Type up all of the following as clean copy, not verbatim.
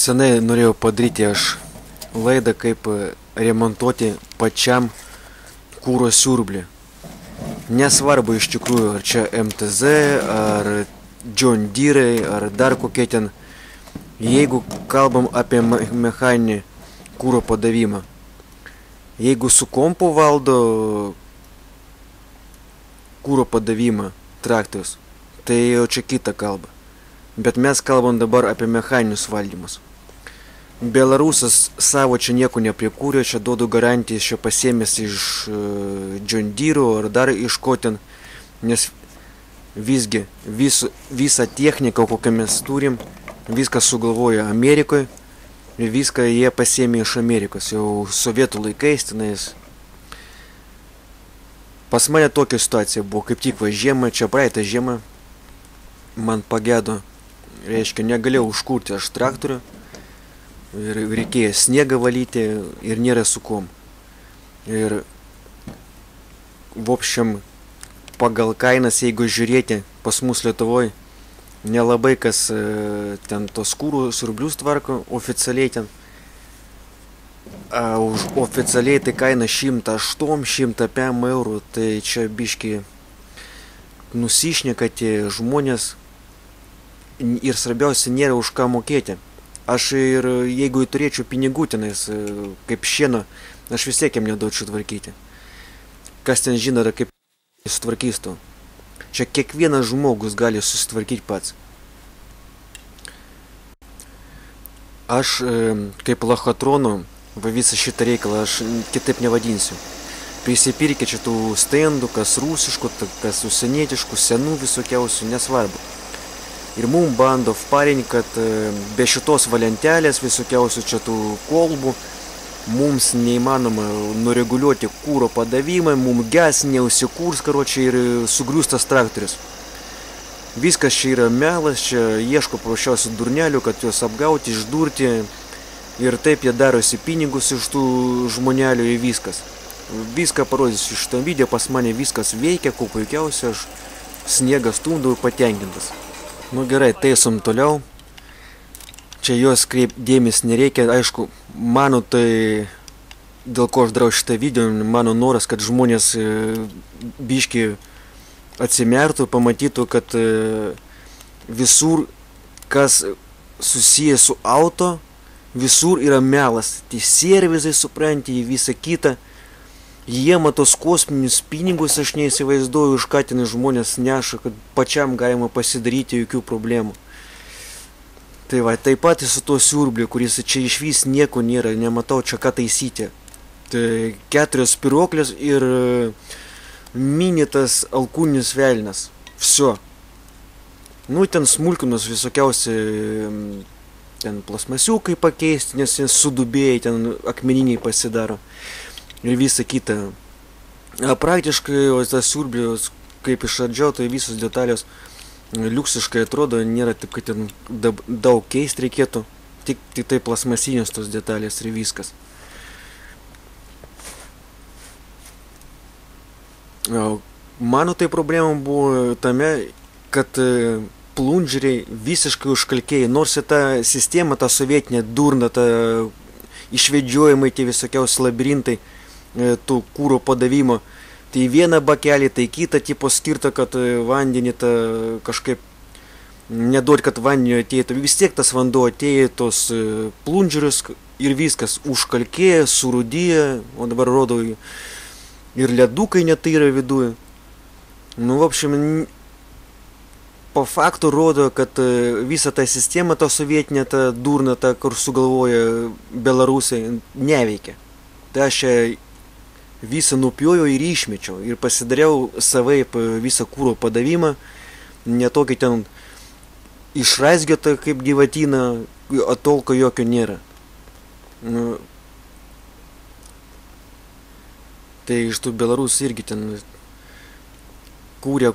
Senai norėjau padaryti aš laidą, kaip remontuoti pačiam kūro siurblį. Nesvarbu iš tikrųjų, ar čia MTZ, ar John Deere, ar dar kokie ten. Jeigu kalbam apie mechaninį kūro padavimą, jeigu su kompu valdo kūro padavimą traktorius, tai jau čia kita kalba. Bet mes kalbam dabar apie mechaninius valdymus. Belarusas savo čia nieko neprikūrė, čia duodu garantijas, čia pasiėmęs iš John Deere ar dar iš ko ten, nes visgi visą techniką, kokią mes turim, viską sugalvoja Amerikoje ir viską jie pasiėmė iš Amerikos, jau sovietų laikais tenais. Pas mane tokia situacija buvo, kaip tik va žiemą, čia praeitą žiemą man pagedo, reiškia negalėjau užkurti aš traktorių ir reikėjo sniegą valyti ir nėra su kom. Ir vopšiam pagal kainas, jeigu žiūrėti pas mus Lietuvoje, nelabai kas ten tos kūrų siurblius tvarko oficialiai ten. Už oficialiai tai kaina 108–105 eurų, tai čia biški nusišneka tie žmonės ir svarbiausia nėra už ką mokėti. Aš ir jeigu turėčiau pinigų tenais, kaip šieno, aš vis tiek jam neduočiau tvarkyti. Kas ten žino, kaip sutvarkys to. Čia kiekvienas žmogus gali susitvarkyti pats. Aš kaip lachatronu, va visą šitą reikalą aš kitaip nevadinsiu. Prisipirkė čia tų stendų, kas rusiškų, kas užsienietiškų, senų visokiausių, nesvarbu. Ir mum bando vparinti, kad be šitos valentelės visokiausių čia tų kolbų mums neįmanoma nureguliuoti kūro padavimą, mum ges neusikurs, karočią, ir sugriūstas traktorius. Viskas čia yra melas, čia ieško paprasčiausių durnelių, kad juos apgauti, išdurti. Ir taip jie darosi pinigus iš tų žmonelių ir viskas. Viską parodysiu šitam video, pas mane viskas veikia, kuo puikiausia, aš sniegą stumdau patenkintas. Nu gerai, taisom toliau. Čia jos kreip dėmesį nereikia, aišku, mano tai, dėl ko aš darau šitą video, mano noras, kad žmonės biški atsimertų, pamatytų, kad visur, kas susijęs su auto, visur yra melas. Tai servisai, supranti, visą kitą. Jie matos kosminius pinigus, aš neįsivaizduoju, už ką ten žmonės neša, kad pačiam galima pasidaryti jokių problemų. Tai va, taip pat su tuo siurbliu, kuris čia iš vis nieko nėra, nematau čia ką taisyti. Tai 4 spiruoklės ir minitas alkūninis velnas. Vsio. Nu, ten smulkinos visokiausi, ten plasmasiukai pakeisti, nes sudubėjai, ten akmeniniai pasidaro. Ir visa kita. Praktiškai tas siurblius, kaip išardžiau, tai visos detalės liuksiškai atrodo, nėra taip, kad ten daug keisti reikėtų. Tik tai plasmasinės tos detalės ir viskas. Mano tai problema buvo tame, kad plungeriai visiškai užkalkėjai. Nors ta sistema, ta sovietinė durna, ta išvedžiojimai, tie visokiausi labirintai, tų kūro padavimo, tai vieną bakelį, tai kitą tipo skirta, kad vandenį kažkaip neduot, kad vandenio ateitų. Vis tiek tas vanduo atėjo tos plungerius ir viskas užkalkėja, surudėja, o dabar rodo ir ledukai net yra viduje. Nu, vapšim, po faktų rodo, kad visa ta sistema, ta sovietinė, ta durna, ta, kur sugalvoja Belarusai, neveikia. Tai aš visą nupjojau ir išmečiau ir pasidariau savaip visą kūro padavimą, netokį ten išraizgiotą kaip gyvatyną, atolko jokio nėra. Nu, tai iš tų Belarusų irgi ten kūrė,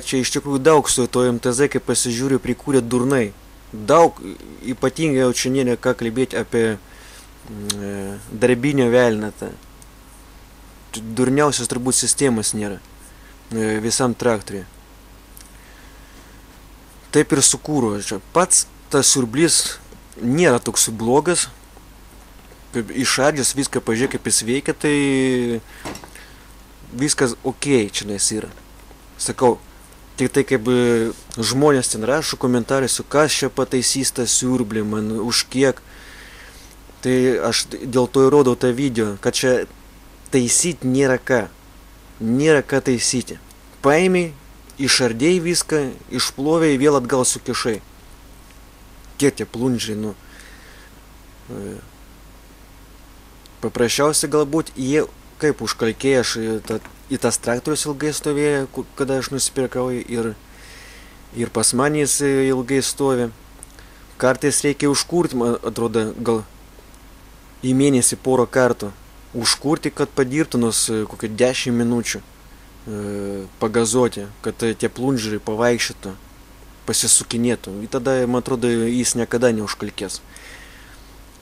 čia iš tikrųjų daug su to MTZ, kai pasižiūriu, prikūrė durnai. Daug, ypatingai jau čia nėra ką kalbėti apie darbinio velną. Durniausios turbūt sistemas nėra visam traktoriui. Taip ir su kūru. Pats tas siurblys nėra toks blogas. Kaip išardžius viską, pažiūrėk, kaip jis veikia, tai viskas ok čionais yra. Sakau, tik tai kaip žmonės ten rašo komentaruose, kas čia pataisys tą siurblį, man už kiek. Tai aš dėl to įrodau tą video, kad čia taisyti nėra ką. Nėra ką taisyti. Paėmei, išardėjai viską, išplovėjai, vėl atgal sukišai. Kiek tie plunžiai, nu. Paprasčiausiai galbūt jie kaip užkalkėję, aš į tas traktorius ilgai stovėjo, kada aš nusipirkau ir pas manį jis ilgai stovi. Kartais reikia užkurti, man atrodo, gal į mėnesį porą kartų. Užkurti, kad padirbtų nors kokį 10 minučių pagazuoti, kad tie plunžiai pavaikščiotų, pasisukinėtų. Ir tada, man atrodo, jis niekada neužkalkės.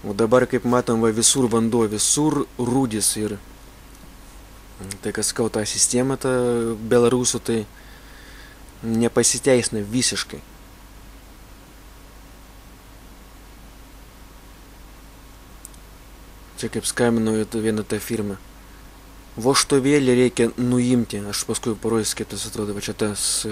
O dabar, kaip matom, va, visur vanduo, visur rūdis ir tai, kas sakau, ta sistema, ta Belarusų, tai nepasiteisina visiškai. Čia kaip skambino vieną tą firmą. Vožtuvėlį reikia nuimti. Aš paskui parodysiu, kaip tas atrodo. Va čia tas,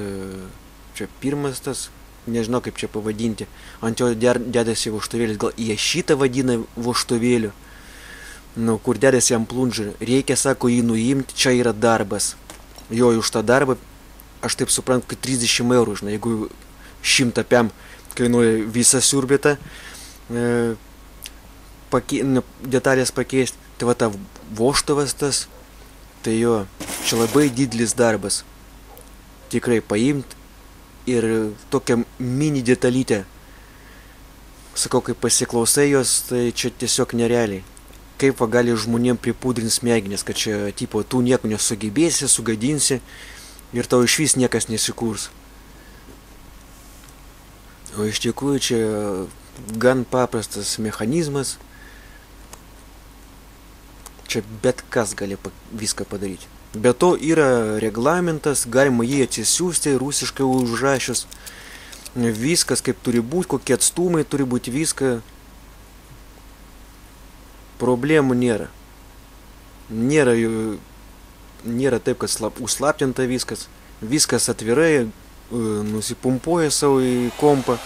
čia pirmas tas, nežinau kaip čia pavadinti. Ant jo dedasi vožtuvėlis. Gal jie šitą vadina vožtuvėliu. Nu, kur dedasi jam plunžiai. Reikia, sako, jį nuimti. Čia yra darbas. Jo, už tą darbą, aš taip suprantu, kad 30 eurų, žinai, jeigu 100 pem kainuoja visą siurbėtą, detalės pakeisti, tai va ta vožtuvas tas, tai jo, čia labai didelis darbas. Tikrai paimt ir tokią mini detalytę. Sakau, kai pasiklausai jos, tai čia tiesiog nerealiai. Kaip va gali žmonėm pripudrinti smegenis, kad čia, tipo, tu nieko nesugebėsi, sugadinsi ir tau iš vis niekas nesikurs. O iš tikrųjų čia gan paprastas mechanizmas. Čia bet kas gali viską padaryti. Be to yra reglamentas, galima jį atsisiųsti, rusiškai užrašius. Viskas kaip turi būti, kokie atstumai turi būti, viską. Problemų nėra. Nėra taip, kad užslaptinta viskas. Viskas atvirai, nusipumpuoja savo į kompą.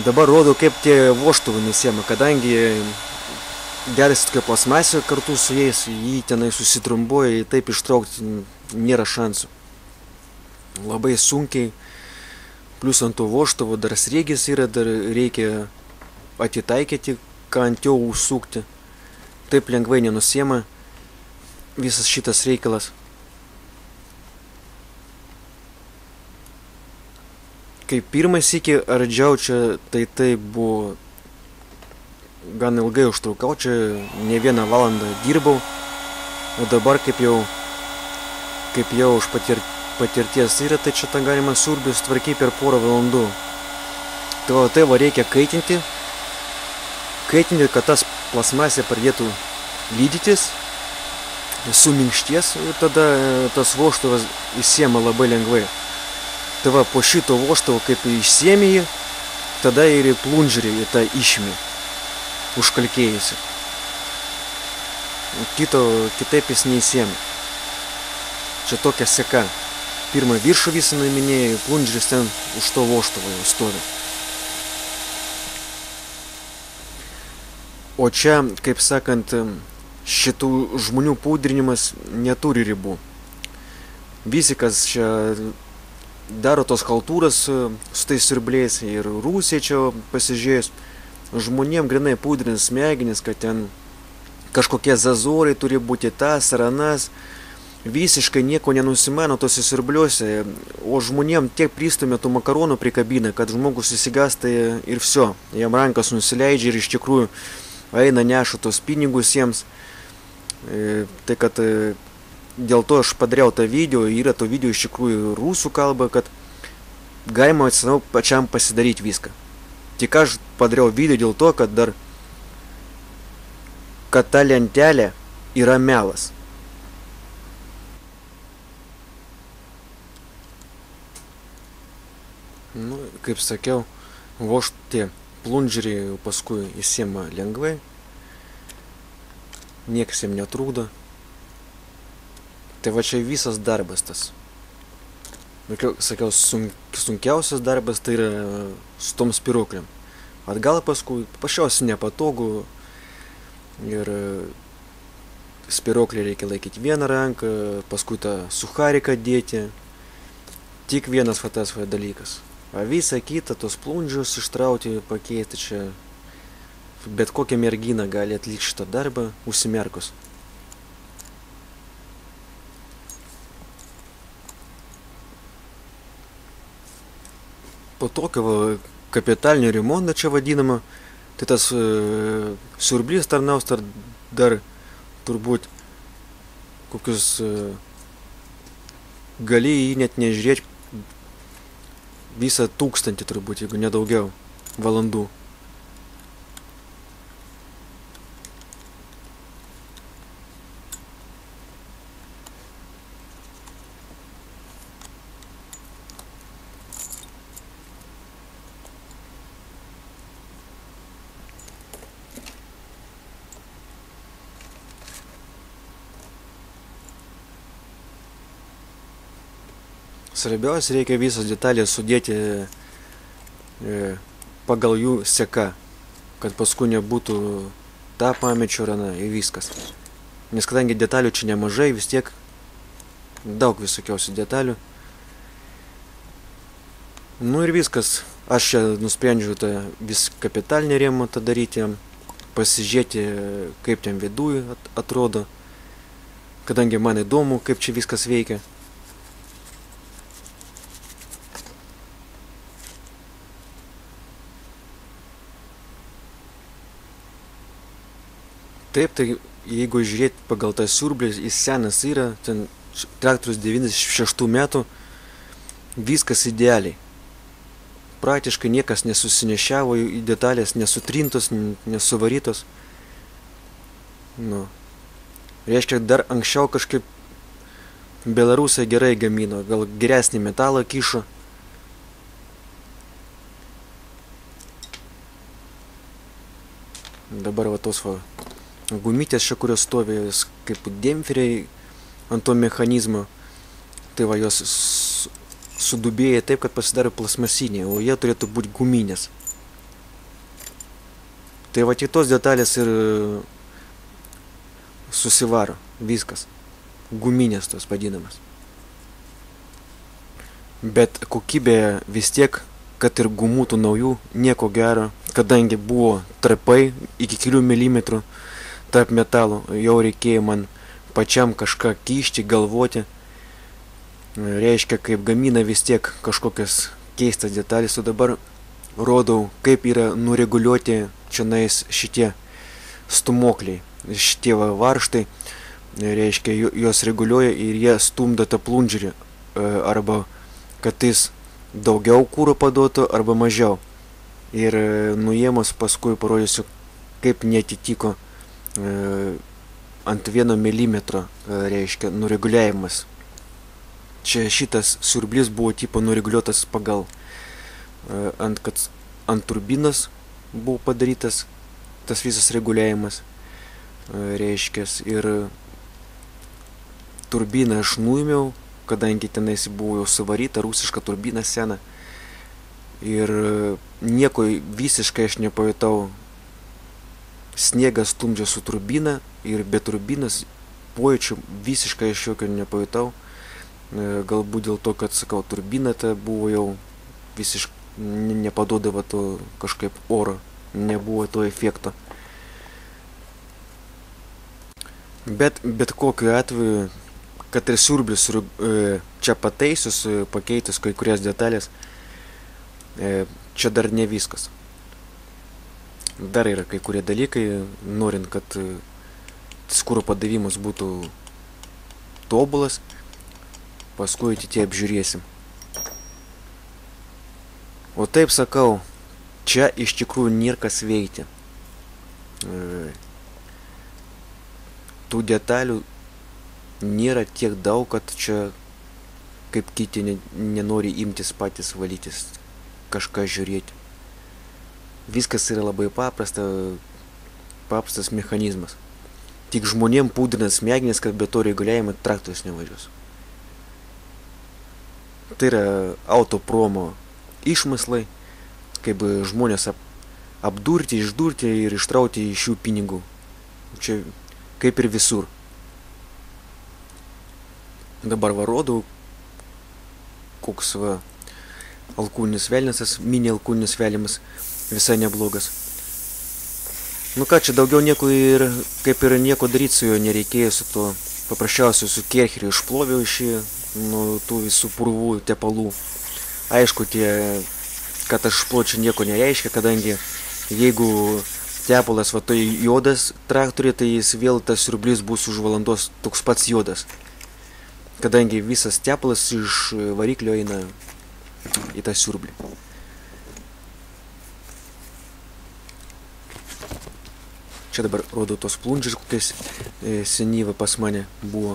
Dabar rodo, kaip tie vožtuvai nusiema, kadangi dedasi tokia plasmasė kartu su jais, jį tenai susitrumbuoja, jį taip ištraukti nėra šansų. Labai sunkiai, plius ant to vožtuvo dar sriegis yra, dar reikia atitaikyti, ką ant jo užsukti. Taip lengvai nenusiema visas šitas reikalas. Kai pirmą sykį ardžiau čia, tai buvo gan ilgai užtrukau, čia ne 1 valandą dirbau, o dabar kaip jau už patirties yra, tai čia tą galima siurbius tvarkiai per porą valandų. Tai va reikia kaitinti, kad tas plasmasė pradėtų lydytis, suminkšties ir tada tas vožtuvas išsiema labai lengvai. Tai va, po šito vožtuvo kaip išsiemi jį, tada ir plunžerį į tą išmi, užkalkėjusi. Kitaip jis neįsiemi. Čia tokia seka. Pirmą viršų visą nuiminėjai, plunžeris ten už to vožtuvo jau stovi. O čia, kaip sakant, šitų žmonių pudrinimas neturi ribų. Visi, kas čia daro tos kultūras su tais siurbliais ir Rusija čia pasižiūrėjus, žmonėm grinai pudrins smegenis, kad ten kažkokie zazorai turi būti tas ar anas, visiškai nieko nenusimano tose siurbliuose, o žmonėm tiek pristumė tų makaronų prikabina, kad žmogus įsigasta ir viso, jam rankas nusileidžia ir iš tikrųjų eina neša tos pinigus jiems. Tai kad dėl to aš padariau tą video, yra to video iš tikrųjų rusų kalba, kad galima atsinaut pačiam pasidaryti viską. Tik aš padariau video dėl to, kad ta lentelė yra melas. Nu, kaip sakiau, vožti plunžerį paskui įsiema lengvai, niekas jam netrūkdo. Tai va čia visas darbas tas. Sakiau, sunkiausias darbas tai yra su tom spiruoklėm. Atgal paskui pašiausiai nepatogu ir spiruoklį reikia laikyti vieną ranką, paskui tą suhariką dėti. Tik vienas tas dalykas. O visą kitą, tos plunžius ištrauti, pakeisti čia. Bet kokia mergina gali atlikti šitą darbą užsimerkus. Po tokio kapitalinio remonto čia vadinama, tai tas siurblys tarnaus dar turbūt kokius gali jį net nežiūrėti visą 1000 turbūt, jeigu nedaugiau valandų. Svarbiausia, reikia visas detalės sudėti pagal jų seką, kad paskui nebūtų tą pamečiau rana ir viskas. Nes kadangi detalių čia nemažai, vis tiek daug visokiausių detalių. Nu ir viskas. Aš čia nusprendžiau tą vis kapitalinį remontą daryti, pasižiūrėti, kaip ten viduj atrodo, kadangi man įdomu, kaip čia viskas veikia. Taip, tai jeigu žiūrėti pagal tą siurblį, jis senas yra, ten traktorius 96 metų, viskas idealiai. Praktiškai niekas nesusinešiavo į detalės, nesutrintos, nesuvarytos. Nu. Reiškia, dar anksčiau kažkaip Belarusai gerai gamino, gal geresnį metalą kišo. Dabar va tos va gumytės čia, kurios stovi kaip dempferiai ant to mechanizmo, tai va jos sudubėja taip, kad pasidaro plasmasiniai, o jie turėtų būti guminės. Tai va tik tos detalės ir susivaro, viskas. Guminės tos vadinamas. Bet kokybė vis tiek, kad ir gumų tų naujų, nieko gero, kadangi buvo trapai iki kelių milimetrų tarp metalų, jau reikėjo man pačiam kažką kišti, galvoti. Reiškia, kaip gamina vis tiek kažkokias keistas detalės, o dabar rodau, kaip yra nureguliuoti čionais šitie stumokliai, šitie varžtai, reiškia, juos reguliuoja ir jie stumdo tą plunžerį, arba kad jis daugiau kūro paduotų, arba mažiau. Ir nuėmus paskui parodysiu, kaip netitiko ant 1 milimetro, reiškia, nureguliavimas. Čia šitas siurblys buvo tipo nureguliuotas pagal kad ant turbinos buvo padarytas tas visas reguliavimas, reiškia, ir turbiną aš nuėmiau, kadangi tenais buvo jau suvaryta rusiška turbina sena, ir nieko visiškai aš nepajutau. Sniegas stumdžia su turbina ir be turbinas pojūčių visiškai aš jokio nepajutau. Galbūt dėl to, kad, sakau, turbina ta buvo jau visiškai nepadodavo to kažkaip oro, nebuvo to efekto. Bet kokiu atveju, kad ir siurblis čia pataisius, pakeitus kai kurias detalės, čia dar ne viskas. Dar yra kai kurie dalykai, norint, kad skūro padavimas būtų tobulas, paskui ateityje apžiūrėsim. O taip sakau, čia iš tikrųjų nėra kas veikti. Tų detalių nėra tiek daug, kad čia kaip kiti nenori imtis patys valytis, kažką žiūrėti. Viskas yra labai paprastas mechanizmas. Tik žmonėm pūdrinant smegenis, kad be to reguliavimo traktorius nevažiuos. Tai yra autopromo išmislai, kaip žmonės apdurti, išdurti ir ištrauti iš jų pinigų. Čia kaip ir visur. Dabar va rodau, koks va alkūninis velnias, mini alkūninis velnias visai neblogas. Nu ką, čia daugiau nieko ir kaip ir nieko daryti su juo nereikėjo, su tuo paprasčiausiu su kercheriu išploviau iš nuo tų visų purvų tepalų. Aišku, kad aš išpločiu nieko nereiškia, kadangi jeigu tepalas va tai juodas traktoriuje, tai jis vėl tas siurblys bus už valandos toks pats juodas. Kadangi visas tepalas iš variklio eina į tą siurblį. Čia dabar rodo tos plunžės, kokiais senyva pas mane buvo.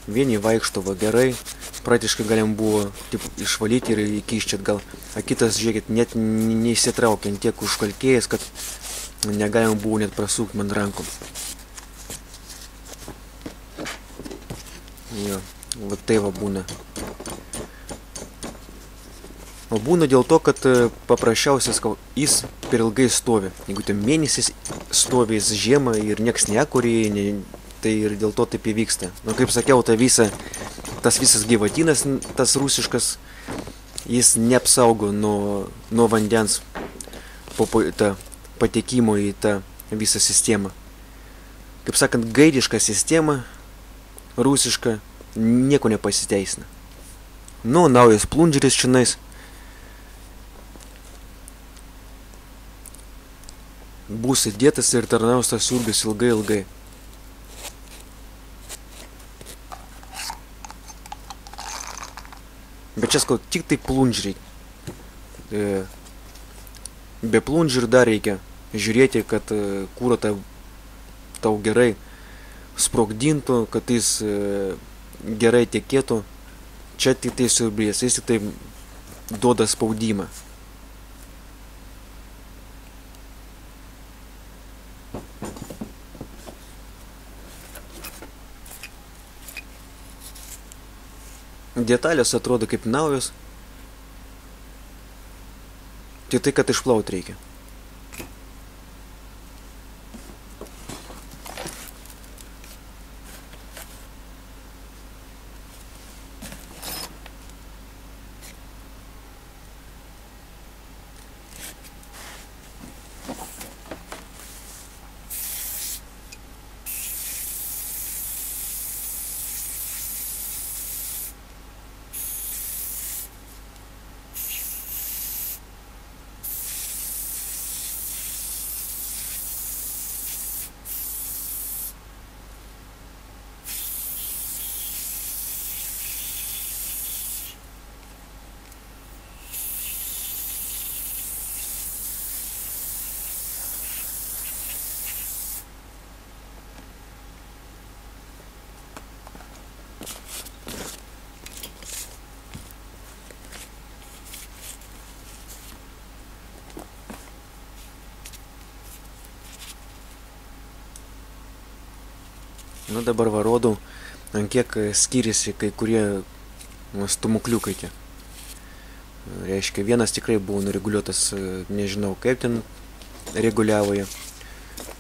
Vieni vaikšto va gerai, praktiškai galim buvo taip, išvalyti ir įkišti atgal. A kitas, žiūrėkit, net neįsitraukiant tiek užkalkėjęs, kad negalim buvo net prasukti man rankom. Jo, va tai va būna. O būna dėl to, kad paprasčiausias jis per ilgai stovi. Jeigu tai mėnesis stovi žiemą ir nieks nekurį, tai ir dėl to taip įvyksta. Nu, kaip sakiau, tas visas gyvatinas, tas rusiškas, jis neapsaugo nuo vandens patekimo į tą visą sistemą. Kaip sakant, gairiška sistema, rusiška, nieko nepasiteisina. Nu, naujas plunžeris čionais. Bus įdėtas ir tarnaus tas siurbis ilgai. Bet čia skau, tik tai plunžeriai. Be plunžerių dar reikia žiūrėti, kad kūro tau gerai sprogdintų, kad jis gerai tekėtų. Čia tik tai siurblys, jis tik tai duoda spaudimą. Detalės atrodo kaip naujos, tik tai, kad išplauti reikia. Nu dabar va rodau, ant kiek skiriasi kai kurie stumukliukai tie. Reiškia, vienas tikrai buvo nureguliuotas, nežinau kaip ten reguliavo jie.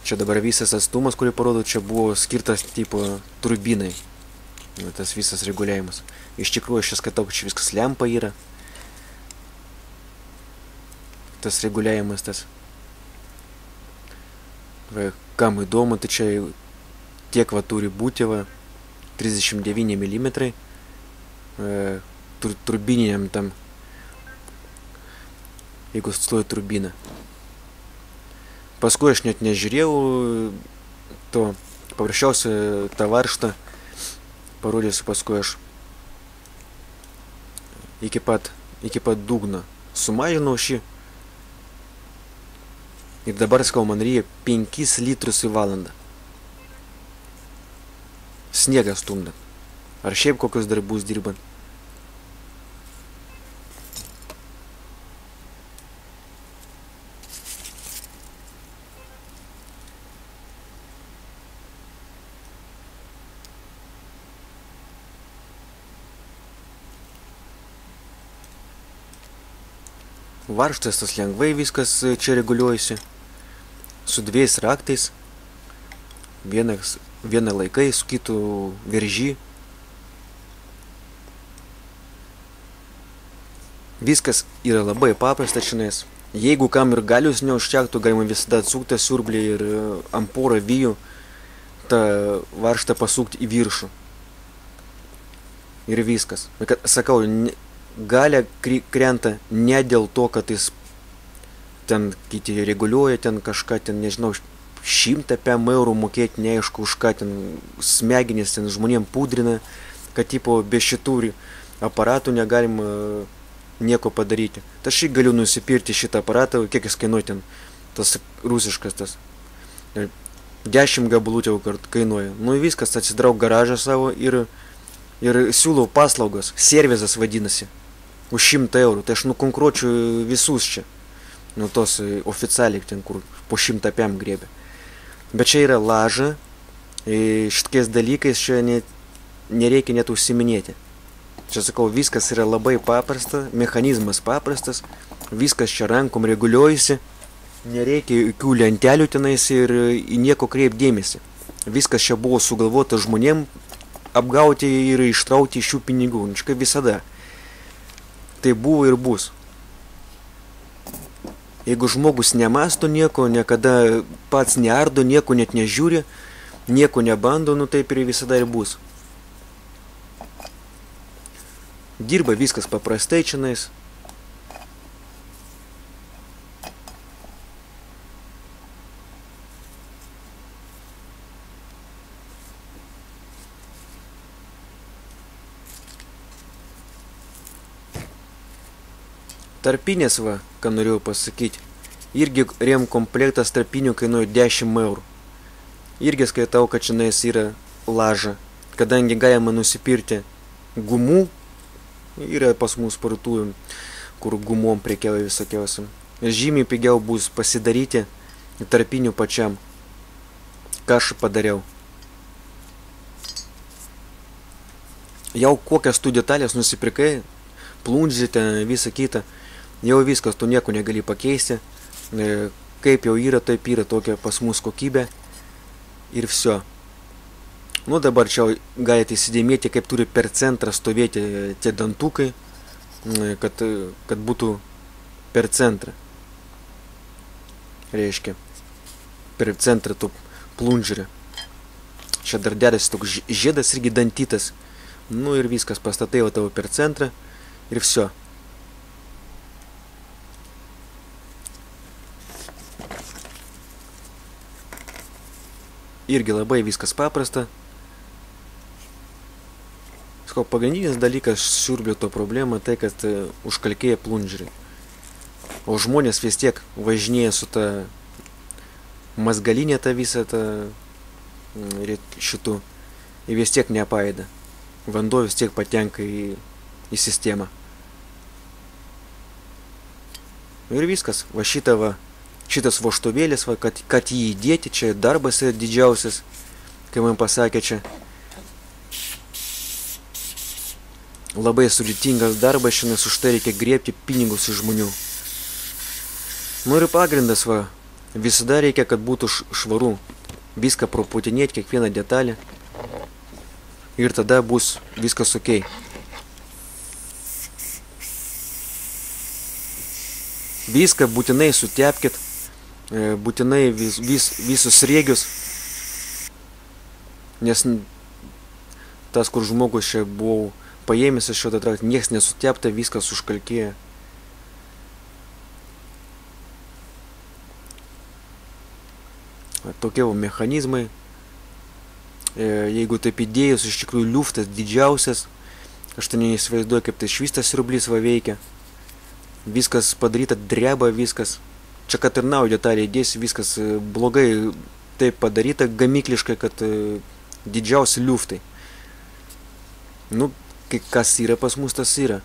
Čia dabar visas atstumas, kurį parodau, čia buvo skirtas tipo turbinai. Tas visas reguliavimas. Iš tikrųjų, aš čia skaitau, kad čia viskas lempa yra. Tas reguliavimas tas. Va, kam įdomu, tai čia tiek va turi būti va 39 mm turbininiam tam, jeigu stoja turbina. Paskui aš net nežiūrėjau to, paprasčiausia tą varžtą parodysiu paskui aš iki pat dugno sumažinau šį ir dabar skau man reikia 5 litrus į valandą. Sniegą stumdant. Ar šiaip kokius darbus dirbant. Varžtas tas lengvai viskas čia reguliuojasi. Su dviejais raktais. Vieną laikai, su kitu veržį. Viskas yra labai paprasta čionais. Jeigu kam ir galius neužtektų, galima visada atsukti siurblį ir ant porą vijų tą varžtą pasukti į viršų. Ir viskas. Sakau, galia krenta ne dėl to, kad jis ten kiti reguliuoja, ten kažką, ten nežinau, 100 eurų mokėti, neaišku už ką, ten smegenis ten žmonėm pudrina, kad tipo be šitų aparatų negalima nieko padaryti. Tai aš galiu nusipirkti šitą aparatą, kiek jis kainuoja ten, tas rusiškas tas. 10 gabalų jau kainuoja. Nu viskas, atsidrauk garažą savo ir siūlau paslaugos. Servizas vadinasi. Už 100 eurų. Tai aš nukonkuruočiau visus čia. Nu tos oficialiai ten, kur po 100 griebia. Bet čia yra laža. Šitokiais dalykais čia nereikia net užsiminėti. Čia sakau, viskas yra labai paprasta, mechanizmas paprastas, viskas čia rankom reguliuojasi, nereikia jokių lentelių tenais ir į nieko kreip dėmesį. Viskas čia buvo sugalvota žmonėm apgauti ir ištrauti iš jų pinigų, kaip visada. Tai buvo ir bus. Jeigu žmogus nemasto nieko, niekada pats neardo, nieko net nežiūri, nieko nebando, nu taip ir visada ir bus. Dirba viskas paprastai čionais. Tarpinės va, ką norėjau pasakyti. Irgi rem komplektas tarpinių kainuoja 10 eurų. Irgi skaitau, kad čionais yra laža, kadangi galima nusipirkti gumų. Yra pas mus parduotuvė, kur gumom prekiauja visokiausiam. Žymiai pigiau bus pasidaryti tarpinių pačiam. Ką aš padariau. Jau kokias tu detalės nusipirkai, plunžite, visą kitą. Jau viskas, tu nieko negali pakeisti. Kaip jau yra, taip yra tokia pas mus kokybė. Ir viso. Nu dabar čia galite įsidėmėti, kaip turi per centrą stovėti tie dantukai, kad būtų per centrą. Reiškia, per centrą tų plunžerį. Čia dar dedasi toks žiedas irgi dantytas. Nu ir viskas, pastatai jau tavo per centrą ir viso. Irgi labai viskas paprasta. Pagrindinis dalykas siurblio to problema tai, kad užkalkėja plunžerį. O žmonės vis tiek važinėja su ta mazgalinė ta visą tą šitų ir vis tiek nepaėda. Vanduo vis tiek patenka į sistemą. Ir viskas. Va šitas vožtuvėlis, va, kad jį įdėti, čia darbas yra didžiausias, kai man pasakė čia. Labai sudėtingas darbas, šiandien už tai reikia griebti pinigus iš žmonių. Nu ir pagrindas, va, visada reikia, kad būtų švaru. Viską proputinėti, kiekvieną detalę. Ir tada bus viskas ok. Viską būtinai sutepkit, būtinai visus sriegius. Nes tas, kur žmogus čia buvo paėmęs iš šio traktą, nieks nesutepta, viskas užkalkėja. Tokie mechanizmai. Jeigu taip įdėjus, iš tikrųjų liuftas didžiausias. Aš tai neįsivaizduoju, kaip tai švistas siurblys va veikia. Viskas padaryta, dreba viskas. Čia kad ir naujo detalė įdėsi, viskas blogai taip padaryta gamykliškai, kad didžiausi liuftai. Nu, kas yra pas mus, tas yra.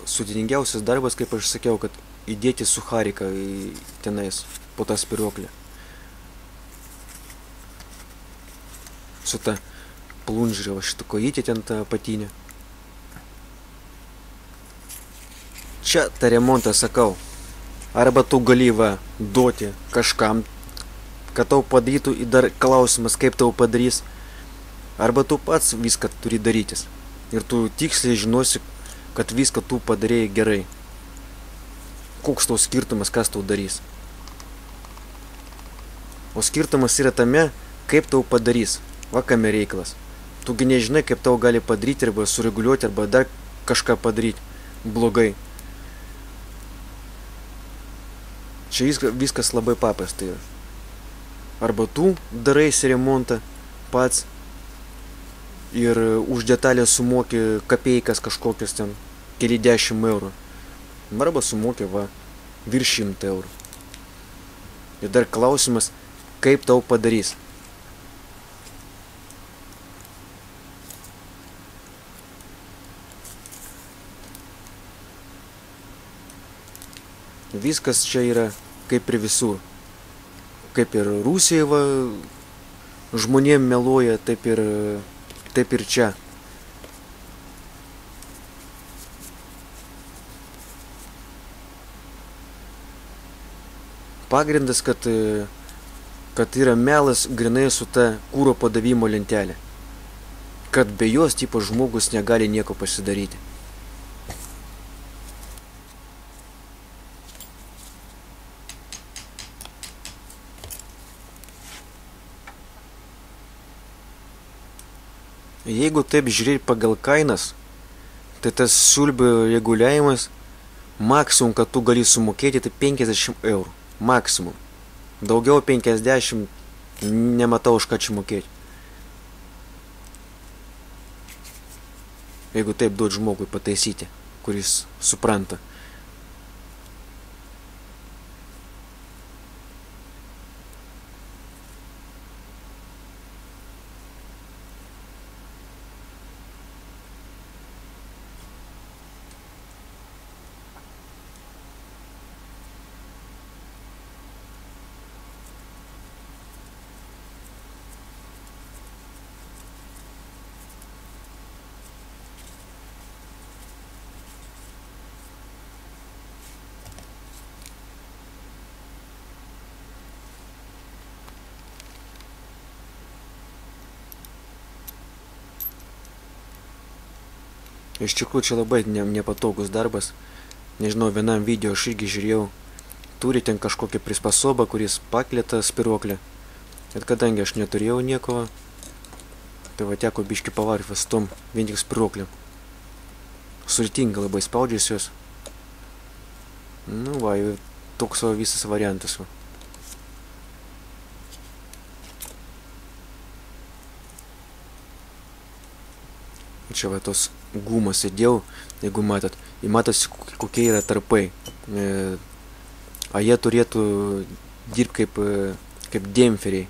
Sudėtingiausias darbas, kaip aš sakiau, kad įdėti suchariką tenais po tą spyruoklę. Su ta plunžerio šitą kojytę ten tą patinę. čia tą remontą sakau. Arba tu gali va duoti kažkam, kad tau padarytų, ir dar klausimas, kaip tau padarys. Arba tu pats viską turi darytis. Ir tu tiksliai žinosi, kad viską tu padarėjai gerai. Koks tau skirtumas, kas tau darys. O skirtumas yra tame, kaip tau padarys. Va kame reikalas. Tugi nežinai, kaip tau gali padaryti, arba sureguliuoti, arba dar kažką padaryti blogai. Čia viskas labai paprasta yra. Arba tu daraisi remontą pats ir už detalę sumoki kapeikas kažkokias ten, keli 10 eurų. Arba sumoki va virš 100 eurų. Ir dar klausimas, kaip tau padarys. Viskas čia yra kaip ir visur. Kaip ir Rusijoje va, žmonėm meluoja, taip ir čia. Pagrindas, kad yra melas grinai su ta kūro padavimo lentelė. Kad be jos tipo žmogus negali nieko pasidaryti. Jeigu taip žiūrėti pagal kainas, tai tas siulbių reguliavimas maksimum, kad tu gali sumokėti, tai 50 eurų. Maksimum. Daugiau 50 nematau už ką čia mokėti. Jeigu taip duot žmogui pataisyti, kuris supranta. Iš tikrųjų čia labai nepatogus darbas. Nežinau, vienam video aš irgi žiūrėjau. Turi ten kažkokią prispasobą, kuris pakelia tą spiruoklę. Ir kadangi aš neturėjau nieko, tai va teko biškį pavarti su tom vien tik spiruoklėm. Sudėtinga labai spaudžiasi jos. Nu va, jau toks va visas variantas va. Čia va tos gumos įdėjau, jeigu matot, ir matosi kokie yra tarpai. A jie turėtų dirbti kaip dempferiai.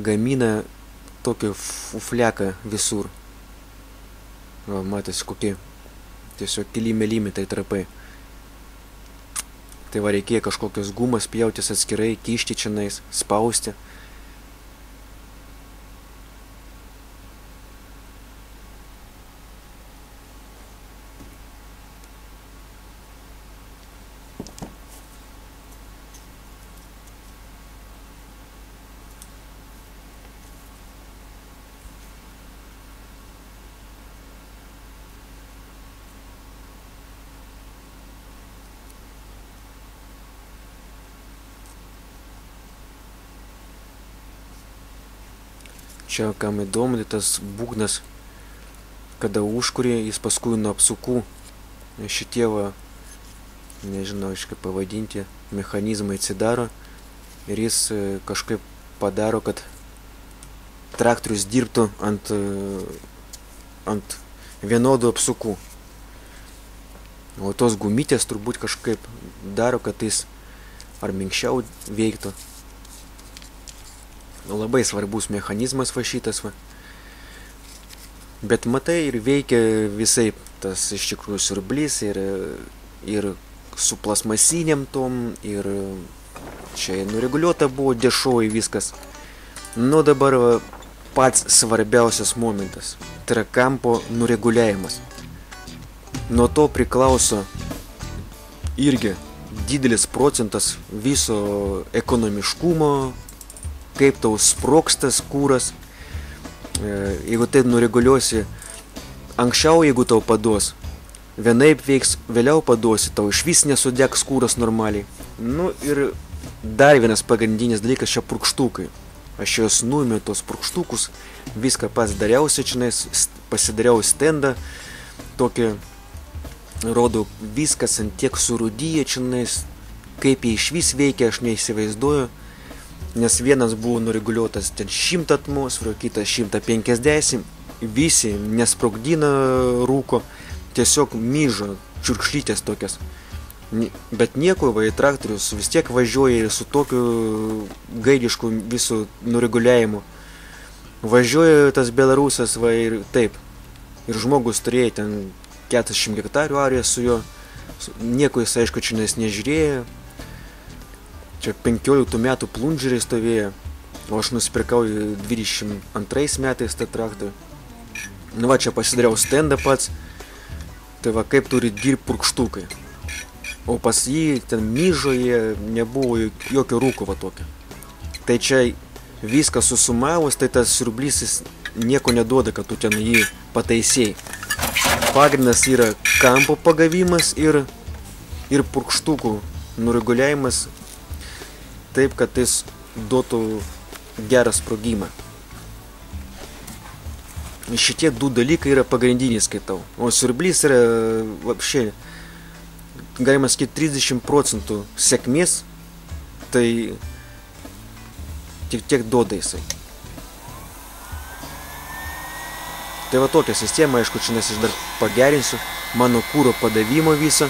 Gamina tokį fufleką visur. Va, matosi kokie tiesiog keli milimetrai tarpai. Tai va reikėjo kažkokios gumas pjautis atskirai, kišti čionais, spausti. Čia, kam įdomu, tas būgnas, kada užkuria, jis paskui nuo apsukų šitie va, nežinau, kaip pavadinti, mechanizmai atsidaro ir jis kažkaip padaro, kad traktorius dirbtų ant vienodų apsukų. O tos gumytės turbūt kažkaip daro, kad jis ar minkščiau veiktų. Labai svarbus mechanizmas va šitas va. Bet matai, ir veikia visai tas iš tikrųjų siurblys ir su plasmasiniam tom, ir čia nureguliuota buvo dešoji viskas. Nu dabar va, pats svarbiausias momentas. Tai yra kampo nureguliavimas. Nuo to priklauso irgi didelis procentas viso ekonomiškumo, kaip tau sprogstas kūras. Jeigu tai nureguliuosi anksčiau, jeigu tau paduos, vienaip veiks, vėliau paduosi, tau išvis nesudegs kūras normaliai. Nu ir dar vienas pagrindinis dalykas čia purkštukai. Aš juos nuėmiau tos purkštukus, viską pats dariausi čionais, pasidariau stendą, tokį rodau viskas ant tiek surūdyje čionais, kaip jie išvis veikia, aš neįsivaizduoju, nes vienas buvo nureguliuotas ten 100 atmosferų, kitas 150, visi nesprogdina rūko, tiesiog myžo, čiurkšlytės tokias. Bet nieko, va, į traktorius vis tiek važiuoja su tokiu gailišku visų nureguliavimu. Važiuoja tas Belarusas, va, ir taip. Ir žmogus turėjo ten 40 hektarių ariją su juo. Nieko jis, aišku, čia nežiūrėjo. Čia 15 metų plungeriai stovėjo. O aš nusipirkau 22 metais tą traktorių. Nu va, čia pasidariau stendą pats. Tai va, kaip turi dirbti purkštukai. O pas jį ten myžoje nebuvo jokio rūko va tokio. Tai čia viską susumavus, tai tas siurblys jis nieko neduoda, kad tu ten jį pataisėjai. Pagrindas yra kampo pagavimas ir purkštukų nureguliavimas taip, kad jis duotų gerą sprogimą. Šitie du dalykai yra pagrindiniai, skaitau. O siurblys yra vapšė, galima sakyti, 30% sėkmės, tai tiek duoda jisai. Tai va tokia sistema, aišku, čia aš dar pagerinsiu mano kūro padavimo visą.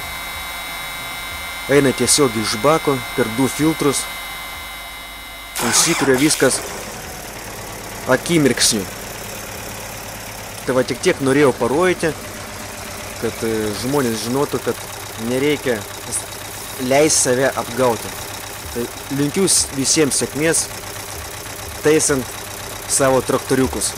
Eina tiesiog iš bako per 2 filtrus, užsikuria viskas akimirksniu. Tai va tiek norėjau parodyti, kad žmonės žinotų, kad nereikia leisti save apgauti. Tai linkiu visiems sėkmės taisant savo traktoriukus.